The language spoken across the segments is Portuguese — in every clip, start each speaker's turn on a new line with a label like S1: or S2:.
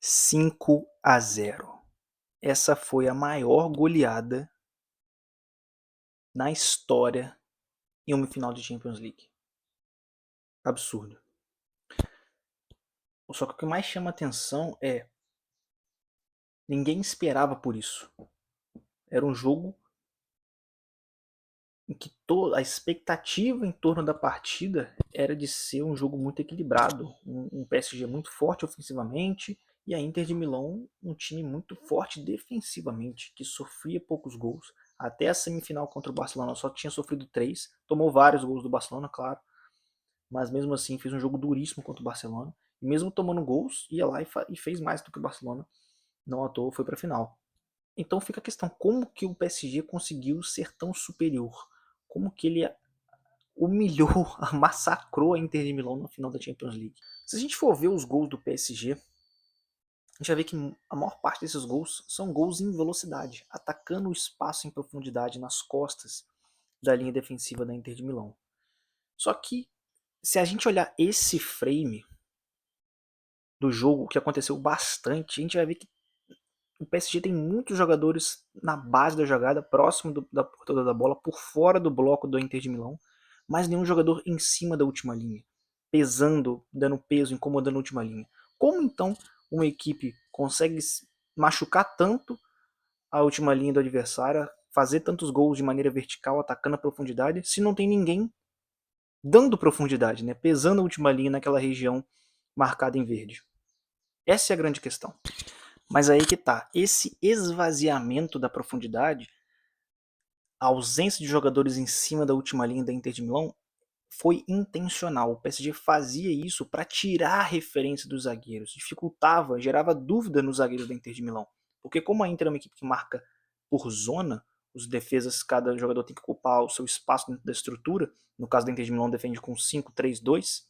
S1: 5-0. Essa foi a maior goleada na história em uma final de Champions League. Absurdo. Só que o que mais chama atenção é ninguém esperava por isso. Era um jogo em que toda a expectativa em torno da partida era de ser um jogo muito equilibrado, um PSG muito forte ofensivamente e a Inter de Milão um time muito forte defensivamente, que sofria poucos gols. Até a semifinal contra o Barcelona só tinha sofrido 3, tomou vários gols do Barcelona, claro, mas mesmo assim fez um jogo duríssimo contra o Barcelona, e mesmo tomando gols, ia lá e fez mais do que o Barcelona, não à toa foi para a final. Então fica a questão, como que o PSG conseguiu ser tão superior? Como que ele humilhou, massacrou a Inter de Milão na final da Champions League? Se a gente for ver os gols do PSG, a gente vai ver que a maior parte desses gols são gols em velocidade, atacando o espaço em profundidade nas costas da linha defensiva da Inter de Milão. Só que, se a gente olhar esse frame do jogo, que aconteceu bastante, a gente vai ver que o PSG tem muitos jogadores na base da jogada, próximo da portada da bola, por fora do bloco do Inter de Milão, mas nenhum jogador em cima da última linha, pesando, dando peso, incomodando a última linha. Como então uma equipe consegue machucar tanto a última linha do adversário, fazer tantos gols de maneira vertical, atacando a profundidade, se não tem ninguém dando profundidade, né, pesando a última linha naquela região marcada em verde? Essa é a grande questão. Mas aí que tá, esse esvaziamento da profundidade, a ausência de jogadores em cima da última linha da Inter de Milão, foi intencional. O PSG fazia isso para tirar a referência dos zagueiros, dificultava, gerava dúvida nos zagueiros da Inter de Milão. Porque como a Inter é uma equipe que marca por zona, os defesas, cada jogador tem que ocupar o seu espaço dentro da estrutura. No caso da Inter de Milão, defende com 5-3-2,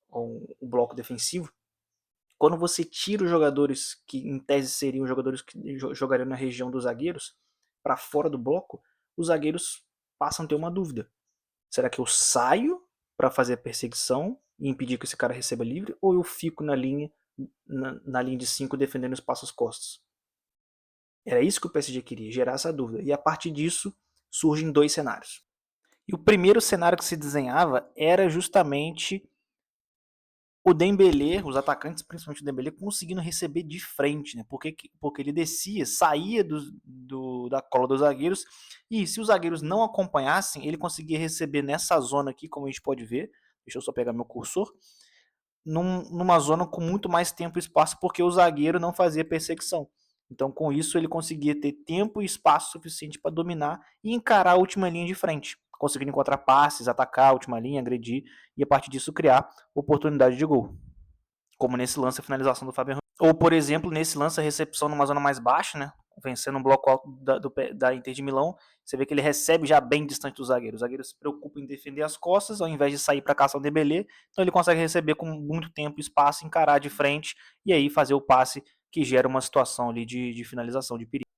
S1: ou o bloco defensivo. Quando você tira os jogadores que em tese seriam os jogadores que jogariam na região dos zagueiros para fora do bloco, os zagueiros passam a ter uma dúvida. Será que eu saio para fazer a perseguição e impedir que esse cara receba livre, ou eu fico na linha de 5 defendendo os passos costas? Era isso que o PSG queria, gerar essa dúvida. E a partir disso surgem dois cenários. E o primeiro cenário que se desenhava era justamente o Dembélé, os atacantes, principalmente o Dembélé, conseguindo receber de frente, né? Porque ele descia, saía da cola dos zagueiros, e se os zagueiros não acompanhassem, ele conseguia receber nessa zona aqui, como a gente pode ver. Deixa eu só pegar meu cursor. Numa zona com muito mais tempo e espaço, porque o zagueiro não fazia perseguição. Então, com isso, ele conseguia ter tempo e espaço suficiente para dominar e encarar a última linha de frente, conseguindo encontrar passes, atacar a última linha, agredir e, a partir disso, criar oportunidade de gol. Como nesse lance, a finalização do Fabian Ruiz. Ou, por exemplo, nesse lance, a recepção numa zona mais baixa, né? Vencendo um bloco alto da Inter de Milão, você vê que ele recebe já bem distante do zagueiro. O zagueiro se preocupa em defender as costas, ao invés de sair para caçar o Dembélé, então ele consegue receber com muito tempo e espaço, encarar de frente e aí fazer o passe que gera uma situação ali de finalização, de perigo.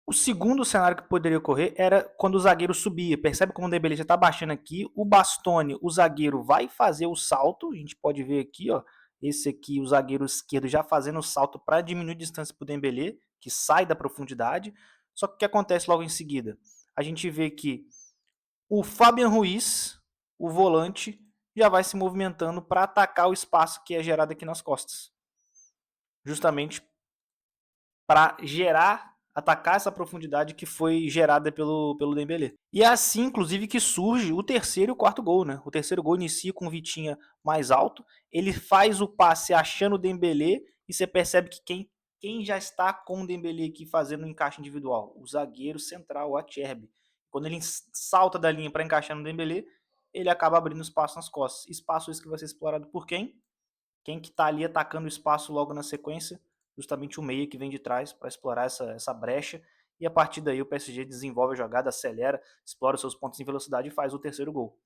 S1: O segundo cenário que poderia ocorrer era quando o zagueiro subia. Percebe como o Dembélé já está baixando aqui, o Bastoni, o zagueiro, vai fazer o salto, a gente pode ver aqui, ó, esse aqui, o zagueiro esquerdo já fazendo o salto para diminuir a distância para o Dembélé, que sai da profundidade. Só que o que acontece logo em seguida? A gente vê que o Fabian Ruiz, o volante, já vai se movimentando para atacar o espaço que é gerado aqui nas costas. Justamente para atacar essa profundidade que foi gerada pelo Dembélé. E é assim, inclusive, que surge o terceiro e o quarto gol, né? O terceiro gol inicia com o Vitinha mais alto, ele faz o passe achando o Dembélé e você percebe que quem já está com o Dembélé aqui fazendo um encaixe individual? O zagueiro central, o Acerbi. Quando ele salta da linha para encaixar no Dembélé, ele acaba abrindo espaço nas costas. Espaço esse que vai ser explorado por quem? Quem que está ali atacando o espaço logo na sequência? Justamente o meia que vem de trás para explorar essa brecha, e a partir daí o PSG desenvolve a jogada, acelera, explora os seus pontos em velocidade e faz o terceiro gol.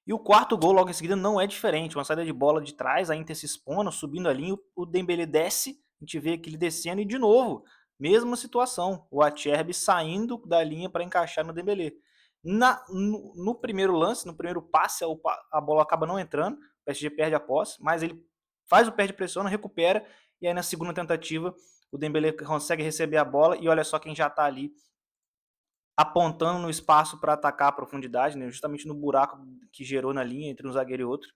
S1: E o quarto gol logo em seguida não é diferente, uma saída de bola de trás, a Inter se expondo, subindo a linha, o Dembélé desce, a gente vê aquele descendo e de novo, mesma situação, o Acerbi saindo da linha para encaixar no Dembélé. No primeiro lance, no primeiro passe, a bola acaba não entrando, o PSG perde a posse, mas ele faz o perde pressiona, recupera e aí na segunda tentativa o Dembélé consegue receber a bola e olha só quem já está ali apontando no espaço para atacar a profundidade, né, justamente no buraco que gerou na linha entre um zagueiro e outro,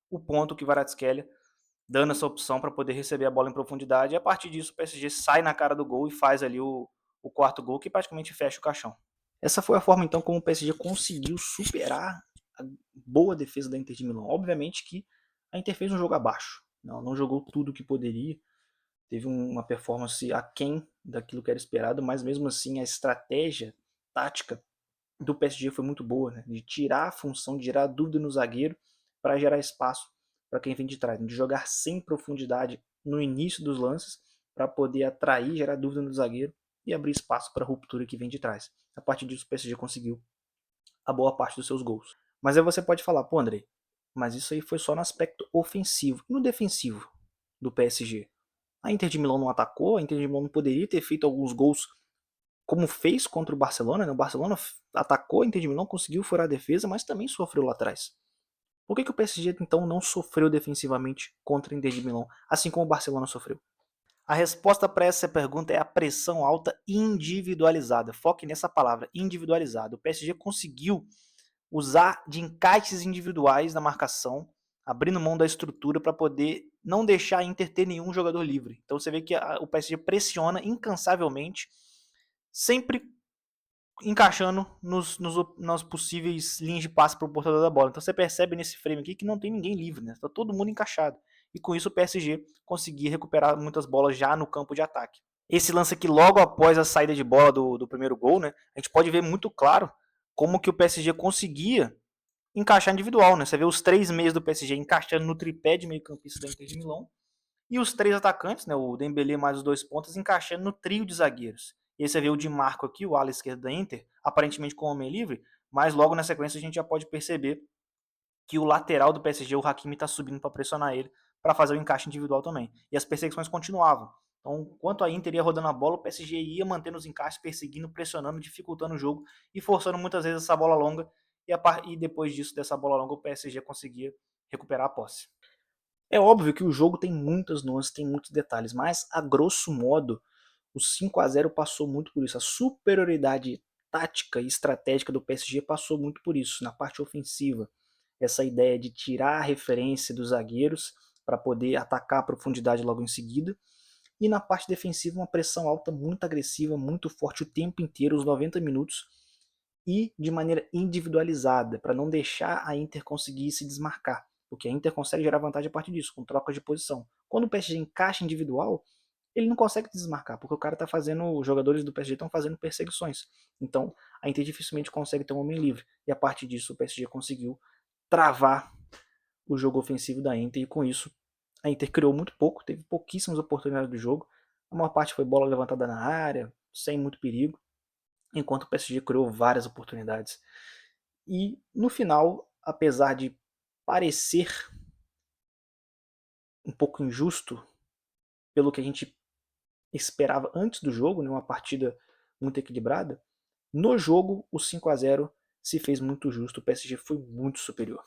S1: o ponto que Kvaratskhelia dando essa opção para poder receber a bola em profundidade, e a partir disso o PSG sai na cara do gol e faz ali o quarto gol, que praticamente fecha o caixão. Essa foi a forma então como o PSG conseguiu superar a boa defesa da Inter de Milão. Obviamente que a Inter fez um jogo abaixo, não jogou tudo o que poderia, teve uma performance aquém daquilo que era esperado, mas mesmo assim a estratégia tática do PSG foi muito boa, né? De tirar a função, de gerar dúvida no zagueiro para gerar espaço para quem vem de trás, de jogar sem profundidade no início dos lances para poder atrair, gerar dúvida no zagueiro e abrir espaço para a ruptura que vem de trás. A partir disso o PSG conseguiu a boa parte dos seus gols. Mas aí você pode falar, pô André, mas isso aí foi só no aspecto ofensivo. E no defensivo do PSG? A Inter de Milão não atacou, a Inter de Milão não poderia ter feito alguns gols como fez contra o Barcelona, né? O Barcelona atacou, a Inter de Milão conseguiu furar a defesa, mas também sofreu lá atrás. Por que o PSG então não sofreu defensivamente contra a Inter de Milão, assim como o Barcelona sofreu? A resposta para essa pergunta é a pressão alta individualizada. Foque nessa palavra, individualizada. O PSG conseguiu usar de encaixes individuais na marcação, abrindo mão da estrutura para poder não deixar a Inter ter nenhum jogador livre. Então você vê que o PSG pressiona incansavelmente, sempre encaixando nas possíveis linhas de passe para o portador da bola. Então você percebe nesse frame aqui que não tem ninguém livre, né? Está todo mundo encaixado. E com isso o PSG conseguia recuperar muitas bolas já no campo de ataque. Esse lance aqui logo após a saída de bola do primeiro gol, né? A gente pode ver muito claro como que o PSG conseguia encaixar individual, né? Você vê os três meias do PSG encaixando no tripé de meio-campista da Inter de Milão e os três atacantes, né, o Dembélé mais os dois pontas, encaixando no trio de zagueiros. E aí você vê o Di Marco aqui, o ala esquerdo da Inter, aparentemente com o homem livre, mas logo na sequência a gente já pode perceber que o lateral do PSG, o Hakimi, está subindo para pressionar ele, para fazer o encaixe individual também. E as perseguições continuavam. Então, enquanto a Inter ia rodando a bola, o PSG ia mantendo os encaixes, perseguindo, pressionando, dificultando o jogo e forçando muitas vezes essa bola longa. E depois disso, dessa bola longa, o PSG conseguia recuperar a posse. É óbvio que o jogo tem muitas nuances, tem muitos detalhes, mas a grosso modo o 5-0 passou muito por isso. A superioridade tática e estratégica do PSG passou muito por isso, na parte ofensiva. Essa ideia de tirar a referência dos zagueiros para poder atacar a profundidade logo em seguida. E na parte defensiva, uma pressão alta muito agressiva, muito forte o tempo inteiro, os 90 minutos, e de maneira individualizada, para não deixar a Inter conseguir se desmarcar, porque a Inter consegue gerar vantagem a partir disso, com trocas de posição. Quando o PSG encaixa individual, ele não consegue desmarcar, porque o cara tá fazendo, os jogadores do PSG estão fazendo perseguições. Então, a Inter dificilmente consegue ter um homem livre, e a partir disso o PSG conseguiu travar o jogo ofensivo da Inter, e com isso a Inter criou muito pouco, teve pouquíssimas oportunidades do jogo, a maior parte foi bola levantada na área, sem muito perigo, enquanto o PSG criou várias oportunidades. E no final, apesar de parecer um pouco injusto pelo que a gente esperava antes do jogo, né, uma partida muito equilibrada, no jogo o 5-0 se fez muito justo, o PSG foi muito superior.